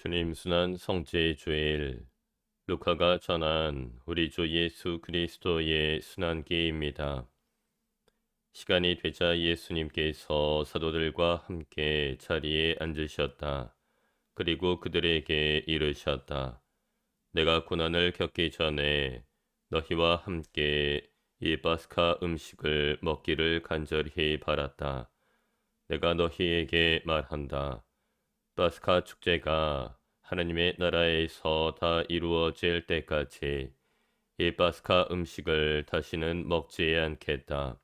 주님 순환 성죄 주일 루카가 전한 우리 주 예수 그리스도의 순환기입니다. 시간이 되자 예수님께서 사도들과 함께 자리에 앉으셨다. 그리고 그들에게 이르셨다. 내가 고난을 겪기 전에 너희와 함께 이 파스카 음식을 먹기를 간절히 바랐다. 내가 너희에게 말한다. 파스카 축제가 하나님의 나라에서 다 이루어질 때까지 이 파스카 음식을 다시는 먹지 않겠다.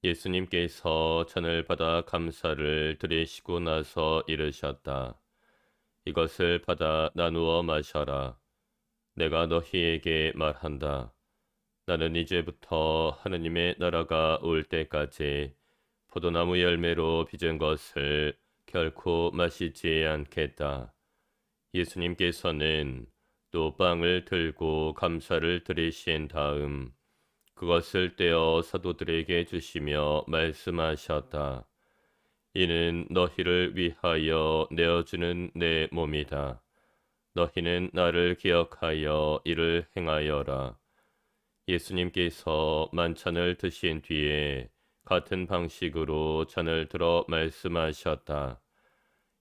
예수님께서 잔을 받아 감사를 드리시고 나서 이르셨다. 이것을 받아 나누어 마셔라. 내가 너희에게 말한다. 나는 이제부터 하나님의 나라가 올 때까지 포도나무 열매로 빚은 것을 결코 마시지 않겠다. 예수님께서는 또 빵을 들고 감사를 드리신 다음 그것을 떼어 사도들에게 주시며 말씀하셨다. 이는 너희를 위하여 내어주는 내 몸이다. 너희는 나를 기억하여 이를 행하여라. 예수님께서 만찬을 드신 뒤에 같은 방식으로 잔을 들어 말씀하셨다.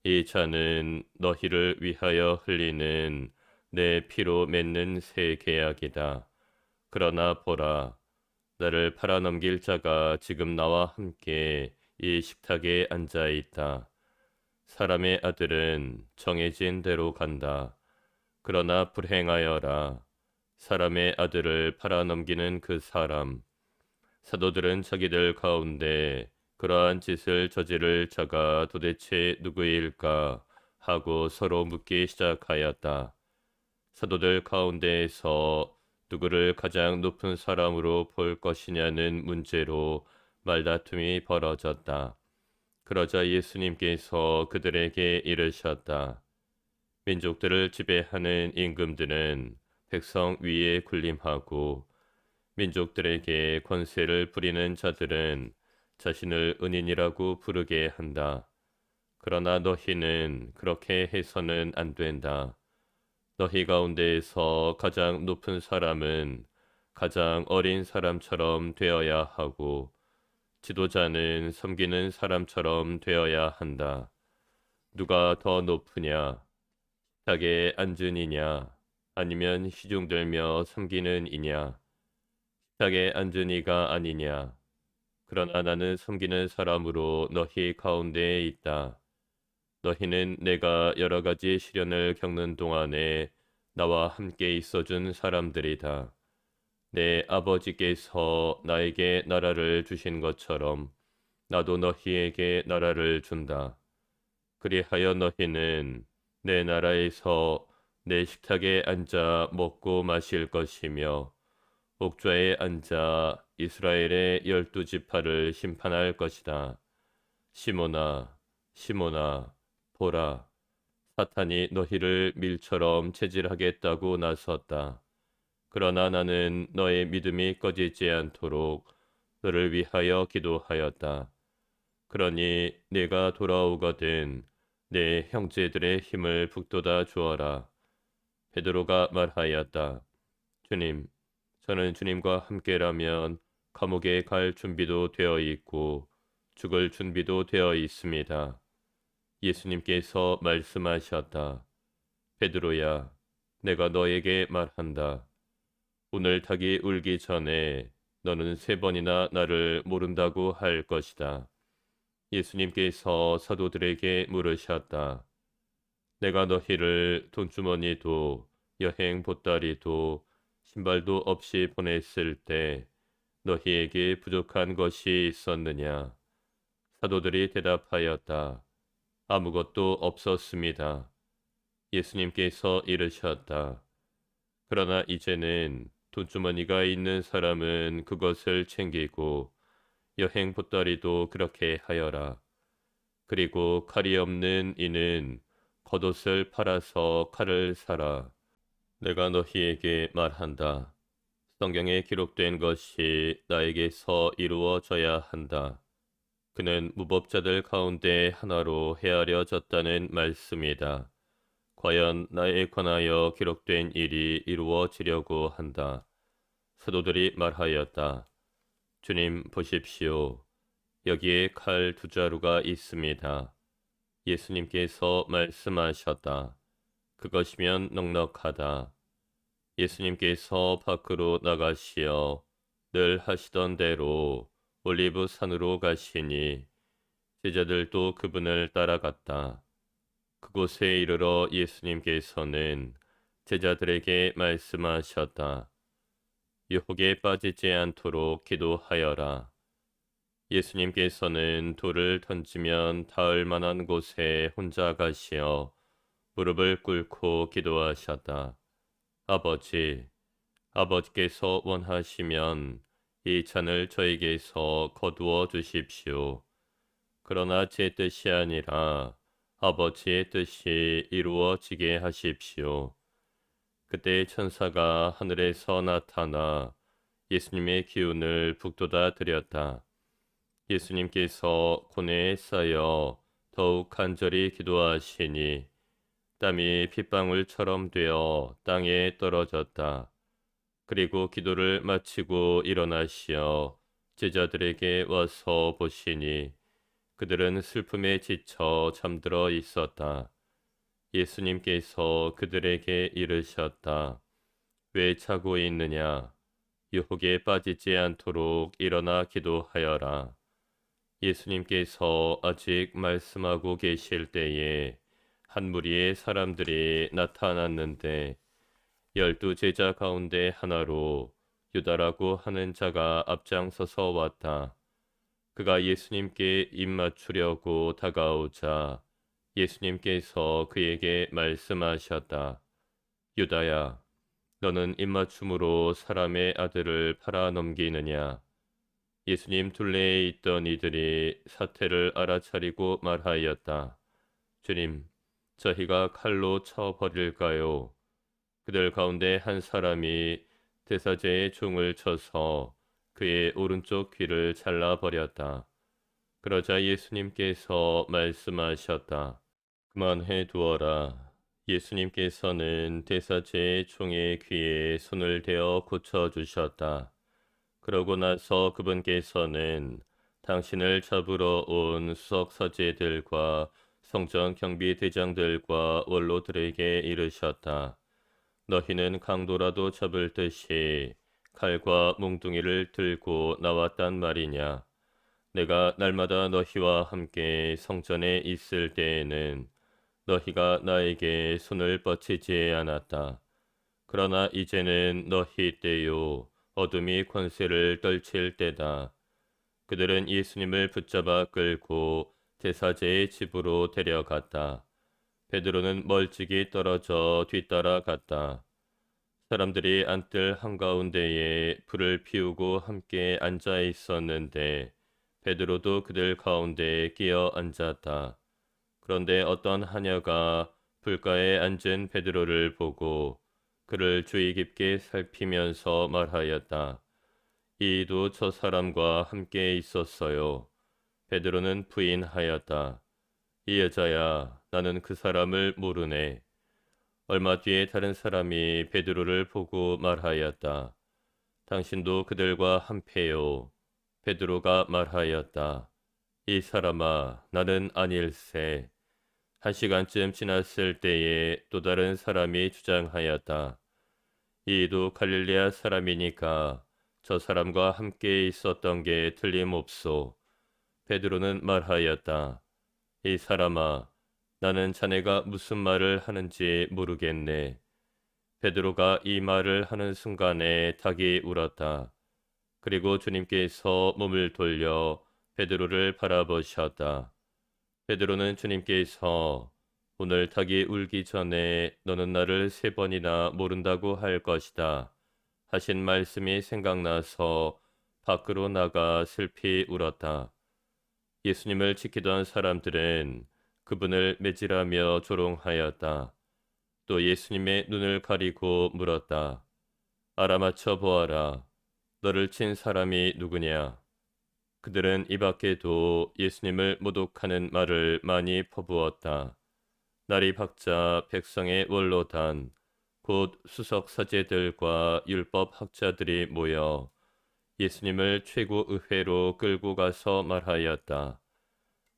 이 잔은 너희를 위하여 흘리는 내 피로 맺는 새 계약이다. 그러나 보라, 나를 팔아넘길 자가 지금 나와 함께 이 식탁에 앉아 있다. 사람의 아들은 정해진 대로 간다. 그러나 불행하여라. 사람의 아들을 팔아넘기는 그 사람. 사도들은 자기들 가운데 그러한 짓을 저지를 자가 도대체 누구일까 하고 서로 묻기 시작하였다. 사도들 가운데에서 누구를 가장 높은 사람으로 볼 것이냐는 문제로 말다툼이 벌어졌다. 그러자 예수님께서 그들에게 이르셨다. 민족들을 지배하는 임금들은 백성 위에 군림하고 민족들에게 권세를 부리는 자들은 자신을 은인이라고 부르게 한다. 그러나 너희는 그렇게 해서는 안 된다. 너희 가운데에서 가장 높은 사람은 가장 어린 사람처럼 되어야 하고 지도자는 섬기는 사람처럼 되어야 한다. 누가 더 높으냐? 식탁에 앉은 이냐? 아니면 시중들며 섬기는 이냐? 식탁에 앉은 이가 아니냐? 그러나 나는 섬기는 사람으로 너희 가운데에 있다. 너희는 내가 여러 가지 시련을 겪는 동안에 나와 함께 있어준 사람들이다. 내 아버지께서 나에게 나라를 주신 것처럼 나도 너희에게 나라를 준다. 그리하여 너희는 내 나라에서 내 식탁에 앉아 먹고 마실 것이며 옥좌에 앉아 이스라엘의 12지파를 심판할 것이다. 시몬아, 시몬아, 보라, 사탄이 너희를 밀처럼 체질하겠다고 나섰다. 그러나 나는 너의 믿음이 꺼지지 않도록 너를 위하여 기도하였다. 그러니 내가 돌아오거든 내 형제들의 힘을 북돋아 주어라. 베드로가 말하였다. 주님, 저는 주님과 함께라면 감옥에 갈 준비도 되어 있고 죽을 준비도 되어 있습니다. 예수님께서 말씀하셨다. 베드로야, 내가 너에게 말한다. 오늘 닭이 울기 전에 너는 3번이나 나를 모른다고 할 것이다. 예수님께서 사도들에게 물으셨다. 내가 너희를 돈주머니도 여행 보따리도 신발도 없이 보냈을 때 너희에게 부족한 것이 있었느냐? 사도들이 대답하였다. 아무것도 없었습니다. 예수님께서 이르셨다. 그러나 이제는 돈주머니가 있는 사람은 그것을 챙기고 여행 보따리도 그렇게 하여라. 그리고 칼이 없는 이는 겉옷을 팔아서 칼을 사라. 내가 너희에게 말한다. 성경에 기록된 것이 나에게서 이루어져야 한다. 그는 무법자들 가운데 하나로 헤아려졌다는 말씀이다. 과연 나에 관하여 기록된 일이 이루어지려고 한다. 사도들이 말하였다. 주님 보십시오. 여기에 칼 두 자루가 있습니다. 예수님께서 말씀하셨다. 그것이면 넉넉하다. 예수님께서 밖으로 나가시어 늘 하시던 대로 올리브 산으로 가시니 제자들도 그분을 따라갔다. 그곳에 이르러 예수님께서는 제자들에게 말씀하셨다. 유혹에 빠지지 않도록 기도하여라. 예수님께서는 돌을 던지면 닿을 만한 곳에 혼자 가시어 무릎을 꿇고 기도하셨다. 아버지께서 원하시면 이 잔을 저에게서 거두어 주십시오. 그러나 제 뜻이 아니라 아버지의 뜻이 이루어지게 하십시오. 그때 천사가 하늘에서 나타나 예수님의 기운을 북돋아 드렸다. 예수님께서 고뇌에 쌓여 더욱 간절히 기도하시니 땀이 핏방울처럼 되어 땅에 떨어졌다. 그리고 기도를 마치고 일어나시어 제자들에게 와서 보시니 그들은 슬픔에 지쳐 잠들어 있었다. 예수님께서 그들에게 이르셨다. 왜 자고 있느냐? 유혹에 빠지지 않도록 일어나 기도하여라. 예수님께서 아직 말씀하고 계실 때에 한 무리의 사람들이 나타났는데 12 제자 가운데 하나로 유다라고 하는 자가 앞장서서 왔다. 그가 예수님께 입맞추려고 다가오자 예수님께서 그에게 말씀하셨다. 유다야, 너는 입맞춤으로 사람의 아들을 팔아 넘기느냐? 예수님 둘레에 있던 이들이 사태를 알아차리고 말하였다. 주님, 저희가 칼로 쳐 버릴까요? 그들 가운데 한 사람이 대사제의 종을 쳐서 그의 오른쪽 귀를 잘라버렸다. 그러자 예수님께서 말씀하셨다. 그만해 두어라. 예수님께서는 대사제의 종의 귀에 손을 대어 고쳐주셨다. 그러고 나서 그분께서는 당신을 잡으러 온 수석 서제들과 성전 경비 대장들과 원로들에게 이르셨다. 너희는 강도라도 잡을 듯이 칼과 몽둥이를 들고 나왔단 말이냐. 내가 날마다 너희와 함께 성전에 있을 때에는 너희가 나에게 손을 뻗치지 않았다. 그러나 이제는 너희 때요 어둠이 권세를 떨칠 때다. 그들은 예수님을 붙잡아 끌고 대사제의 집으로 데려갔다. 베드로는 멀찍이 떨어져 뒤따라갔다. 사람들이 안뜰 한가운데에 불을 피우고 함께 앉아 있었는데 베드로도 그들 가운데에 끼어 앉았다. 그런데 어떤 하녀가 불가에 앉은 베드로를 보고 그를 주의 깊게 살피면서 말하였다. 이도 저 사람과 함께 있었어요. 베드로는 부인하였다. 이 여자야, 나는 그 사람을 모르네. 얼마 뒤에 다른 사람이 베드로를 보고 말하였다. 당신도 그들과 한패요. 베드로가 말하였다. 이 사람아, 나는 아닐세. 1시간쯤 지났을 때에 또 다른 사람이 주장하였다. 이도 갈릴레아 사람이니까 저 사람과 함께 있었던 게 틀림없소. 베드로는 말하였다. 이 사람아, 나는 자네가 무슨 말을 하는지 모르겠네. 베드로가 이 말을 하는 순간에 닭이 울었다. 그리고 주님께서 몸을 돌려 베드로를 바라보셨다. 베드로는 주님께서 오늘 닭이 울기 전에 너는 나를 3번이나 모른다고 할 것이다 하신 말씀이 생각나서 밖으로 나가 슬피 울었다. 예수님을 지키던 사람들은 그분을 매질하며 조롱하였다. 또 예수님의 눈을 가리고 물었다. 알아맞혀 보아라. 너를 친 사람이 누구냐? 그들은 이 밖에도 예수님을 모독하는 말을 많이 퍼부었다. 날이 밝자 백성의 원로단 곧 수석 사제들과 율법 학자들이 모여 예수님을 최고의회로 끌고 가서 말하였다.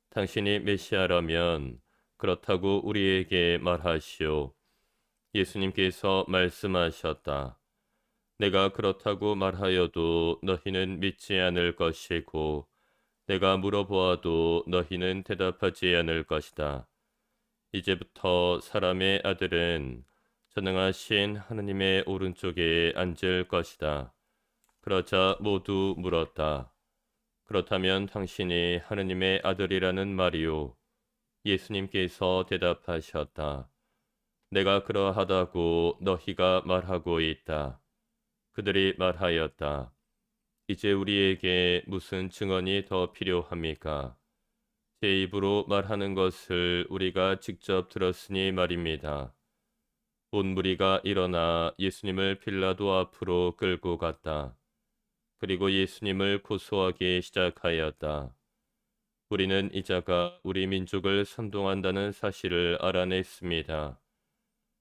당신이 메시아라면 그렇다고 우리에게 말하시오. 예수님께서 말씀하셨다. 내가 그렇다고 말하여도 너희는 믿지 않을 것이고 내가 물어보아도 너희는 대답하지 않을 것이다. 이제부터 사람의 아들은 전능하신 하느님의 오른쪽에 앉을 것이다. 그러자 모두 물었다. 그렇다면 당신이 하느님의 아들이라는 말이오. 예수님께서 대답하셨다. 내가 그러하다고 너희가 말하고 있다. 그들이 말하였다. 이제 우리에게 무슨 증언이 더 필요합니까? 제 입으로 말하는 것을 우리가 직접 들었으니 말입니다. 온 무리가 일어나 예수님을 빌라도 앞으로 끌고 갔다. 그리고 예수님을 고소하기 시작하였다. 우리는 이 자가 우리 민족을 선동한다는 사실을 알아냈습니다.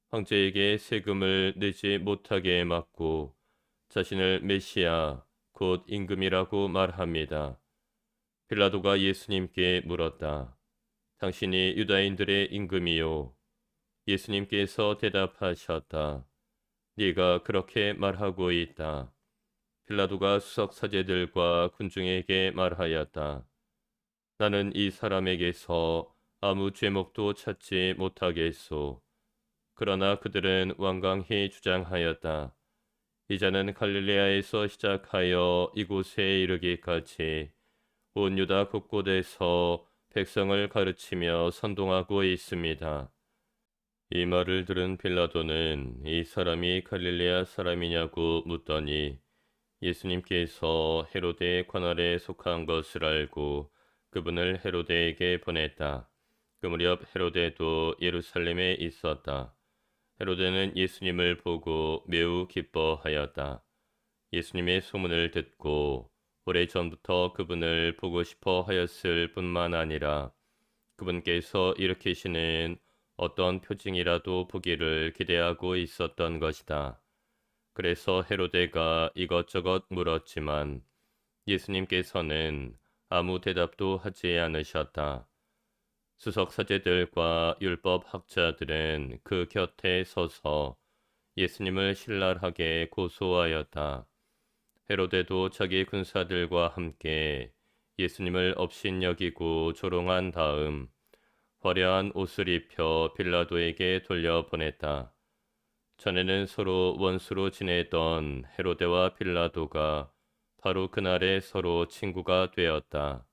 황제에게 세금을 내지 못하게 막고 자신을 메시아, 곧 임금이라고 말합니다. 빌라도가 예수님께 물었다. 당신이 유다인들의 임금이요. 예수님께서 대답하셨다. 네가 그렇게 말하고 있다. 빌라도가 수석 사제들과 군중에게 말하였다. 나는 이 사람에게서 아무 죄목도 찾지 못하겠소. 그러나 그들은 완강히 주장하였다. 이 자는 갈릴레아에서 시작하여 이곳에 이르기까지 온 유다 곳곳에서 백성을 가르치며 선동하고 있습니다. 이 말을 들은 빌라도는 이 사람이 갈릴레아 사람이냐고 묻더니 예수님께서 헤로데의 관할에 속한 것을 알고 그분을 헤로데에게 보냈다. 그 무렵 헤로데도 예루살렘에 있었다. 헤로데는 예수님을 보고 매우 기뻐하였다. 예수님의 소문을 듣고 오래전부터 그분을 보고 싶어 하였을 뿐만 아니라 그분께서 일으키시는 어떤 표징이라도 보기를 기대하고 있었던 것이다. 그래서 헤로데가 이것저것 물었지만 예수님께서는 아무 대답도 하지 않으셨다. 수석 사제들과 율법 학자들은 그 곁에 서서 예수님을 신랄하게 고소하였다. 헤로데도 자기 군사들과 함께 예수님을 업신여기고 조롱한 다음 화려한 옷을 입혀 빌라도에게 돌려보냈다. 전에는 서로 원수로 지내던 헤로데와 빌라도가 바로 그날에 서로 친구가 되었다.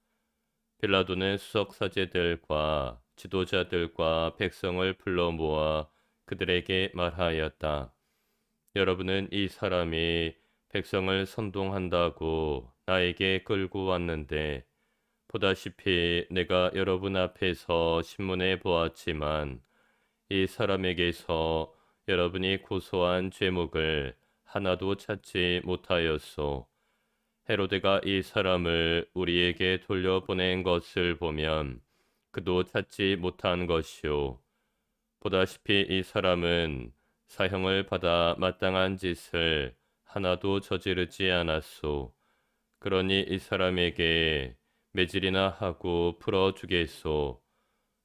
빌라도는 수석 사제들과 지도자들과 백성을 불러 모아 그들에게 말하였다. 여러분은 이 사람이 백성을 선동한다고 나에게 끌고 왔는데 보다시피 내가 여러분 앞에서 신문해 보았지만 이 사람에게서 여러분이 고소한 죄목을 하나도 찾지 못하였소. 헤로데가 이 사람을 우리에게 돌려보낸 것을 보면 그도 찾지 못한 것이요. 보다시피 이 사람은 사형을 받아 마땅한 짓을 하나도 저지르지 않았소. 그러니 이 사람에게 매질이나 하고 풀어주겠소.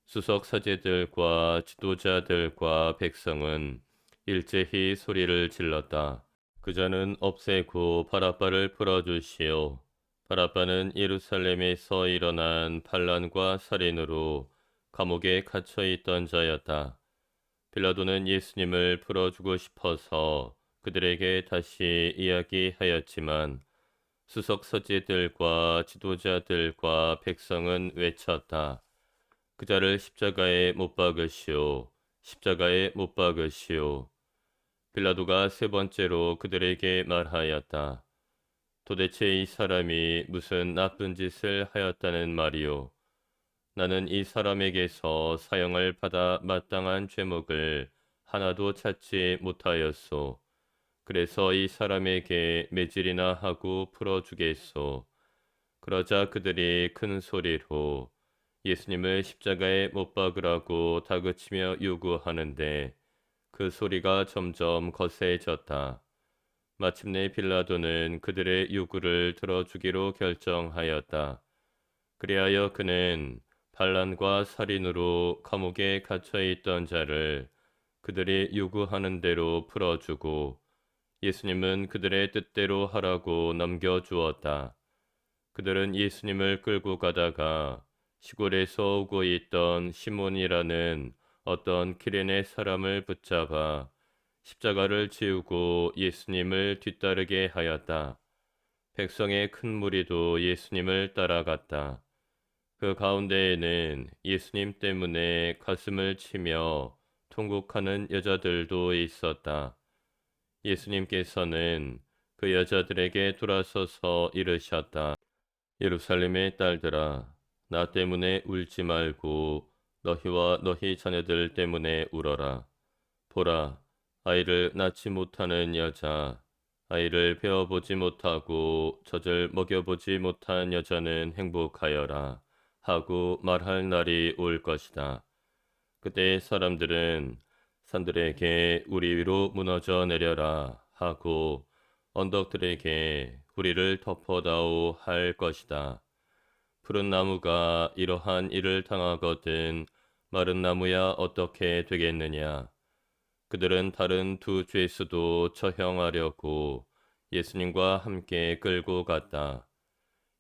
수석 사제들과 지도자들과 백성은 일제히 소리를 질렀다. 그자는 없애고 바라바를 풀어주시오. 바라바는 예루살렘에서 일어난 반란과 살인으로 감옥에 갇혀 있던 자였다. 빌라도는 예수님을 풀어주고 싶어서 그들에게 다시 이야기하였지만 수석 서지들과 지도자들과 백성은 외쳤다. 그자를 십자가에 못 박으시오. 십자가에 못 박으시오. 빌라도가 세 번째로 그들에게 말하였다. 도대체 이 사람이 무슨 나쁜 짓을 하였다는 말이오. 나는 이 사람에게서 사형을 받아 마땅한 죄목을 하나도 찾지 못하였소. 그래서 이 사람에게 매질이나 하고 풀어주겠소. 그러자 그들이 큰 소리로 예수님을 십자가에 못 박으라고 다그치며 요구하는데 그 소리가 점점 거세졌다. 마침내 빌라도는 그들의 요구를 들어주기로 결정하였다. 그리하여 그는 반란과 살인으로 감옥에 갇혀 있던 자를 그들이 요구하는 대로 풀어주고 예수님은 그들의 뜻대로 하라고 넘겨주었다. 그들은 예수님을 끌고 가다가 시골에서 오고 있던 시몬이라는 어떤 기레네 사람을 붙잡아 십자가를 지우고 예수님을 뒤따르게 하였다. 백성의 큰 무리도 예수님을 따라갔다. 그 가운데에는 예수님 때문에 가슴을 치며 통곡하는 여자들도 있었다. 예수님께서는 그 여자들에게 돌아서서 이르셨다. 예루살렘의 딸들아, 나 때문에 울지 말고 너희와 너희 자녀들 때문에 울어라. 보라, 아이를 낳지 못하는 여자, 아이를 베어보지 못하고 젖을 먹여보지 못한 여자는 행복하여라 하고 말할 날이 올 것이다. 그때 사람들은 산들에게 우리 위로 무너져 내려라 하고 언덕들에게 우리를 덮어다오 할 것이다. 푸른 나무가 이러한 일을 당하거든 마른 나무야 어떻게 되겠느냐. 그들은 다른 두 죄수도 처형하려고 예수님과 함께 끌고 갔다.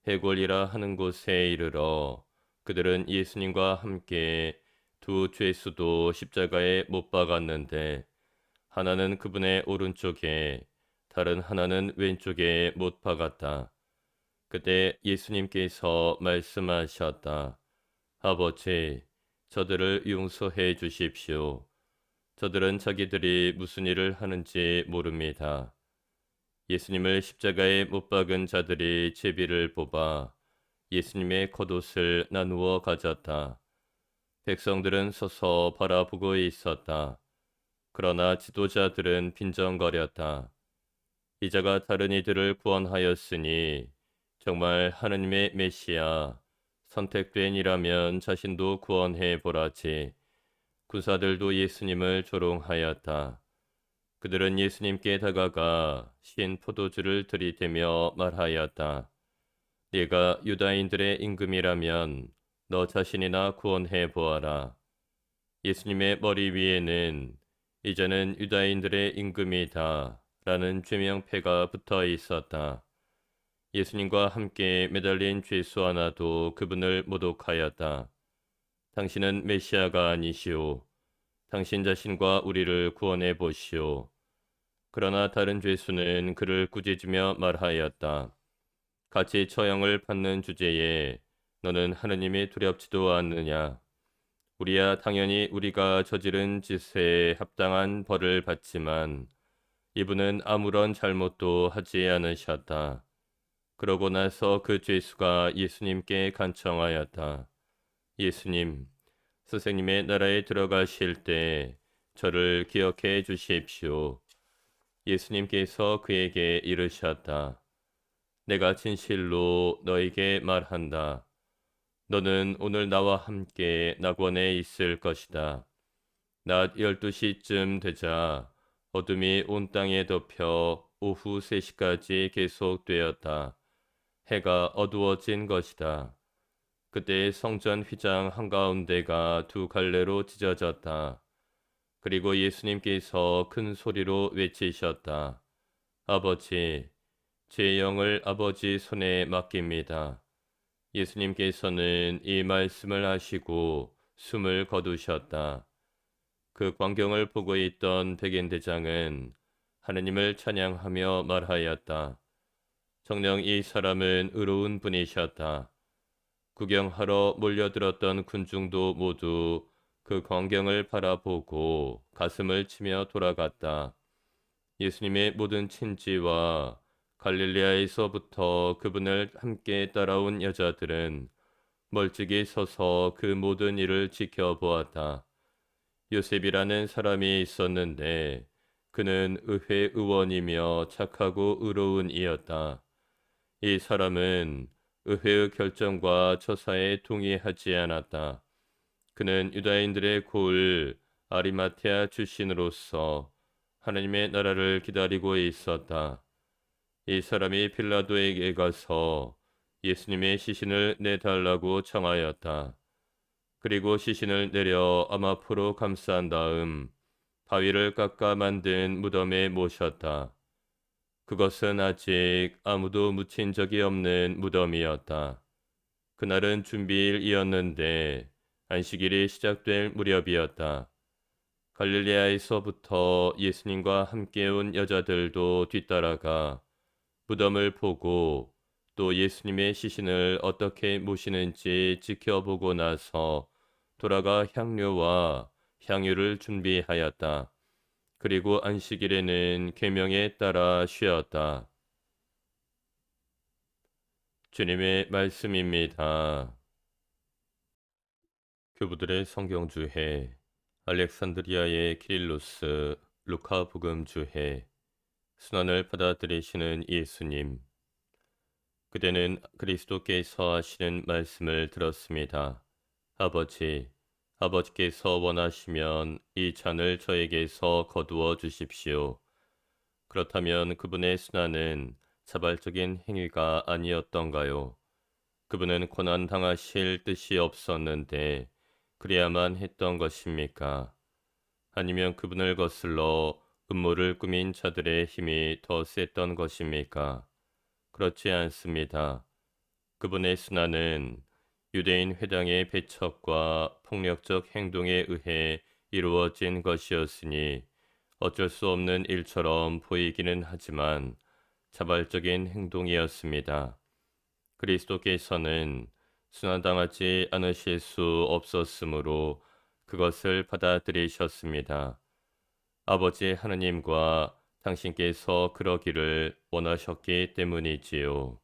해골이라 하는 곳에 이르러 그들은 예수님과 함께 두 죄수도 십자가에 못 박았는데 하나는 그분의 오른쪽에 다른 하나는 왼쪽에 못 박았다. 그때 예수님께서 말씀하셨다. 아버지, 저들을 용서해 주십시오. 저들은 자기들이 무슨 일을 하는지 모릅니다. 예수님을 십자가에 못 박은 자들이 제비를 뽑아 예수님의 겉옷을 나누어 가졌다. 백성들은 서서 바라보고 있었다. 그러나 지도자들은 빈정거렸다. 이자가 다른 이들을 구원하였으니 정말 하느님의 메시아 선택된 이라면 자신도 구원해 보라지. 군사들도 예수님을 조롱하였다. 그들은 예수님께 다가가 신 포도주를 들이대며 말하였다. 네가 유다인들의 임금이라면 너 자신이나 구원해 보아라. 예수님의 머리 위에는 이제는 유다인들의 임금이다 라는 죄명패가 붙어 있었다. 예수님과 함께 매달린 죄수 하나도 그분을 모독하였다. 당신은 메시아가 아니시오. 당신 자신과 우리를 구원해 보시오. 그러나 다른 죄수는 그를 꾸짖으며 말하였다. 같이 처형을 받는 주제에 너는 하느님이 두렵지도 않느냐. 우리야 당연히 우리가 저지른 짓에 합당한 벌을 받지만 이분은 아무런 잘못도 하지 않으셨다. 그러고 나서 그 죄수가 예수님께 간청하였다. 예수님, 선생님의 나라에 들어가실 때 저를 기억해 주십시오. 예수님께서 그에게 이르셨다. 내가 진실로 너에게 말한다. 너는 오늘 나와 함께 낙원에 있을 것이다. 낮 12시쯤 되자 어둠이 온 땅에 덮여 오후 3시까지 계속되었다. 해가 어두워진 것이다. 그때 성전 휘장 한가운데가 두 갈래로 찢어졌다. 그리고 예수님께서 큰 소리로 외치셨다. 아버지, 제 영을 아버지 손에 맡깁니다. 예수님께서는 이 말씀을 하시고 숨을 거두셨다. 그 광경을 보고 있던 백인대장은 하느님을 찬양하며 말하였다. 정녕 이 사람은 의로운 분이셨다. 구경하러 몰려들었던 군중도 모두 그 광경을 바라보고 가슴을 치며 돌아갔다. 예수님의 모든 친지와 갈릴리아에서부터 그분을 함께 따라온 여자들은 멀찍이 서서 그 모든 일을 지켜보았다. 요셉이라는 사람이 있었는데 그는 의회 의원이며 착하고 의로운 이였다. 이 사람은 의회의 결정과 처사에 동의하지 않았다. 그는 유다인들의 고을 아리마테아 출신으로서 하나님의 나라를 기다리고 있었다. 이 사람이 빌라도에게 가서 예수님의 시신을 내달라고 청하였다. 그리고 시신을 내려 아마포로 감싼 다음 바위를 깎아 만든 무덤에 모셨다. 그것은 아직 아무도 묻힌 적이 없는 무덤이었다. 그날은 준비일이었는데 안식일이 시작될 무렵이었다. 갈릴레아에서부터 예수님과 함께 온 여자들도 뒤따라가 무덤을 보고 또 예수님의 시신을 어떻게 모시는지 지켜보고 나서 돌아가 향료와 향유를 준비하였다. 그리고 안식일에는 계명에 따라 쉬었다. 주님의 말씀입니다. 교부들의 성경주해, 알렉산드리아의 키릴로스, 루카복음주해, 순환을 받아들이시는 예수님. 그대는 그리스도께서 하시는 말씀을 들었습니다. 아버지께서 원하시면 이 잔을 저에게서 거두어 주십시오. 그렇다면 그분의 순환은 자발적인 행위가 아니었던가요? 그분은 고난 당하실 뜻이 없었는데 그래야만 했던 것입니까? 아니면 그분을 거슬러 음모를 꾸민 자들의 힘이 더 셌던 것입니까? 그렇지 않습니다. 그분의 순환은 유대인 회당의 배척과 폭력적 행동에 의해 이루어진 것이었으니 어쩔 수 없는 일처럼 보이기는 하지만 자발적인 행동이었습니다. 그리스도께서는 순환당하지 않으실 수 없었으므로 그것을 받아들이셨습니다. 아버지 하느님과 당신께서 그러기를 원하셨기 때문이지요.